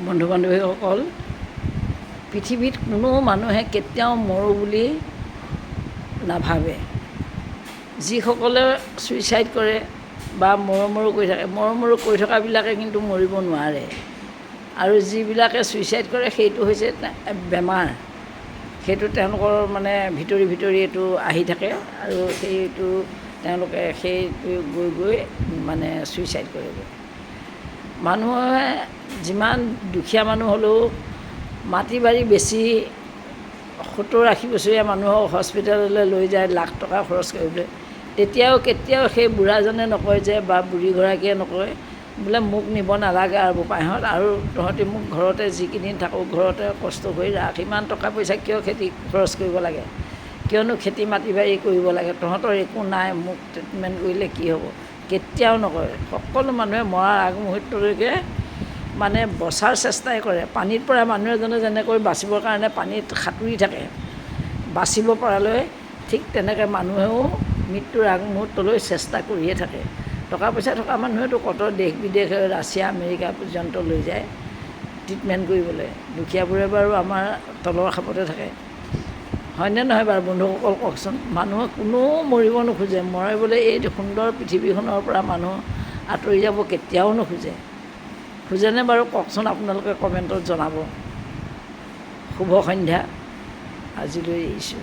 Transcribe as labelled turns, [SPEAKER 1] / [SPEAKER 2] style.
[SPEAKER 1] বন্ধু বান্ধৱীসকল, পৃথিৱীত কোনো মানুহে কেতিয়াও মৰোঁ বুলি নাভাবে। যিসকলে ছুইচাইড কৰে বা মৰো কৰি থকাবিলাকে কিন্তু মৰিব নোৱাৰে। আৰু যিবিলাকে ছুইচাইড কৰে সেইটো হৈছে বেমাৰ, সেইটো তেওঁলোকৰ মানে ভিতৰি এইটো আহি থাকে আৰু সেইটো তেওঁলোকে সেইটো গৈ মানে ছুইচাইড কৰেগৈ। মানুহে যিমান দুখীয়া মানুহ হ'লেও মাটি বাৰী বেছি 70-80 বছৰীয়া মানুহক হস্পিটেললৈ লৈ যায় লাখ টকা খৰচ কৰিবলৈ, তেতিয়াও কেতিয়াও সেই বুঢ়াজনে নকয় যে বা বুঢ়ীগৰাকীয়ে নকয় বোলে মোক নিব নালাগে আৰু বোপাইহঁত, আৰু তহঁতি মোক ঘৰতে যিকেইদিন থাকোঁ ঘৰতে কষ্ট কৰি ৰাখ, ইমান টকা পইচা কিয় খেতি খৰচ কৰিব লাগে, কিয়নো খেতি মাটি বাৰী কৰিব লাগে, তহঁতৰ একো নাই মোক ট্ৰিটমেণ্ট কৰিলে কি হ'ব, কেতিয়াও নকয়। সকলো মানুহে মৰাৰ আগমুহূৰ্তলৈকে মানে বচাৰ চেষ্টাই কৰে। পানীৰ পৰা মানুহ এজনে যেনেকৈ বাচিবৰ কাৰণে পানীত সাঁতুৰি থাকে বাচিব পৰালৈ, ঠিক তেনেকৈ মানুহেও মৃত্যুৰ আগমুহূৰ্তলৈ চেষ্টা কৰিয়ে থাকে। টকা পইচা থকা মানুহেতো কত দেশ বিদেশ ৰাছিয়া আমেৰিকা পৰ্যন্ত লৈ যায় ট্ৰিটমেণ্ট কৰিবলৈ, দুখীয়াবোৰে বাৰু আমাৰ তলৰ খাপতে থাকে। হয়নে নহয় বাৰু বন্ধুসকল কওকচোন? মানুহে কোনো মৰিব নোখোজে, মৰিবলৈ এই সুন্দৰ পৃথিৱীখনৰ পৰা মানুহ আঁতৰি যাব কেতিয়াও নোখোজে। খোজেনে বাৰু কওকচোন, আপোনালোকে কমেণ্টত জনাব। শুভ সন্ধ্যা, আজিলৈ এৰিছোঁ।